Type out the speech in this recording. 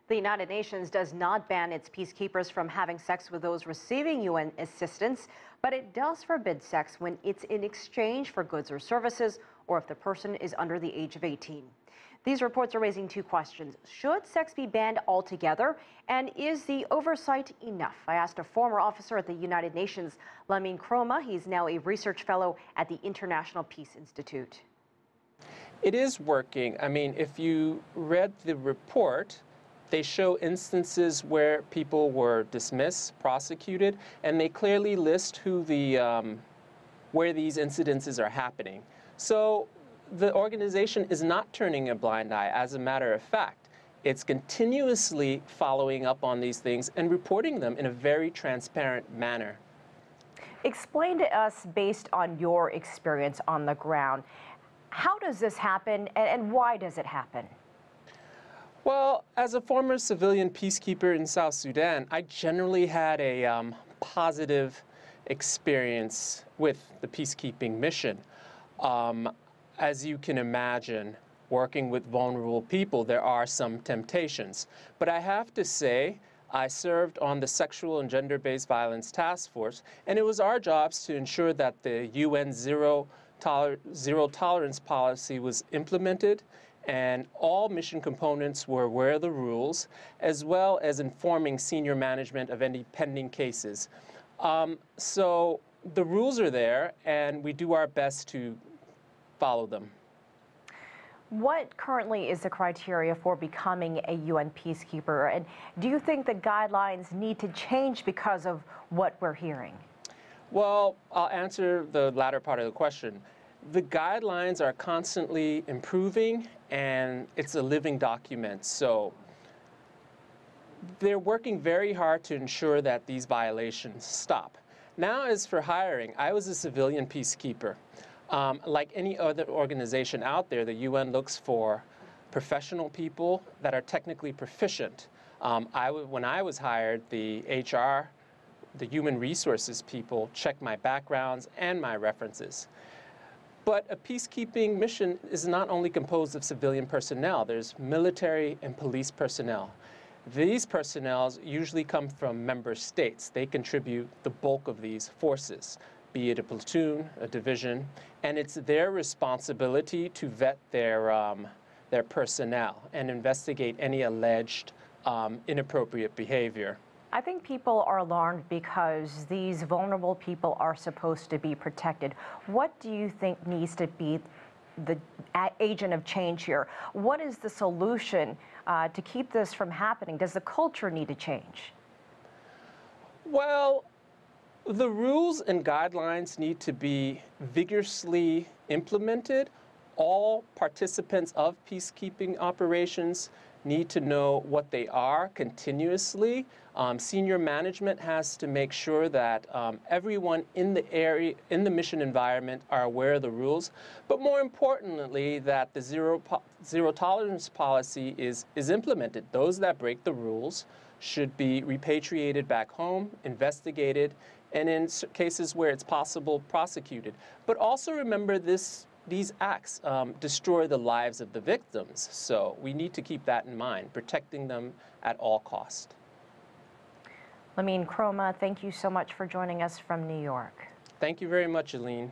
The United Nations does not ban its peacekeepers from having sex with those receiving UN assistance, but it does forbid sex when it's in exchange for goods or services, or if the person is under the age of 18. These reports are raising two questions. Should sex be banned altogether? And is the oversight enough? I asked a former officer at the United Nations, Lamii Kromah. He's now a research fellow at the International Peace Institute. It is working. I mean, if you read the report, they show instances where people were dismissed, prosecuted, and they clearly list who where these incidences are happening. So the organization is not turning a blind eye. As a matter of fact, it's continuously following up on these things and reporting them in a very transparent manner. Explain to us, based on your experience on the ground, how does this happen and why does it happen? Well, as a former civilian peacekeeper in South Sudan, I generally had a positive experience with the peacekeeping mission. As you can imagine, working with vulnerable people, there are some temptations. But I have to say, I served on the Sexual and Gender-Based Violence Task Force, and it was our jobs to ensure that the UN zero tolerance policy was implemented, and all mission components were aware of the rules, as well as informing senior management of any pending cases. So the rules are there, and we do our best to follow them. What currently is the criteria for becoming a UN peacekeeper? And do you think the guidelines need to change because of what we're hearing? Well, I'll answer the latter part of the question. The guidelines are constantly improving, and it's a living document. So they're working very hard to ensure that these violations stop. Now, as for hiring, I was a civilian peacekeeper. Like any other organization out there, the UN looks for professional people that are technically proficient. When I was hired, the HR, the human resources people, checked my backgrounds and my references. But a peacekeeping mission is not only composed of civilian personnel. There's military and police personnel. These personnel usually come from member states. They contribute the bulk of these forces, be it a platoon, a division, and it's their responsibility to vet their personnel and investigate any alleged inappropriate behavior. I think people are alarmed because these vulnerable people are supposed to be protected. What do you think needs to be the agent of change here? What is the solution to keep this from happening? Does the culture need to change? Well, the rules and guidelines need to be vigorously implemented. All participants of peacekeeping operations need to know what they are continuously. Senior management has to make sure that everyone in the area, in the mission environment, are aware of the rules. But more importantly, that the zero tolerance policy is implemented. Those that break the rules should be repatriated back home, investigated, and in cases where it's possible, prosecuted. But also remember these acts destroy the lives of the victims. So we need to keep that in mind, protecting them at all cost. Lamii Kromah, thank you so much for joining us from New York. Thank you very much, Elaine.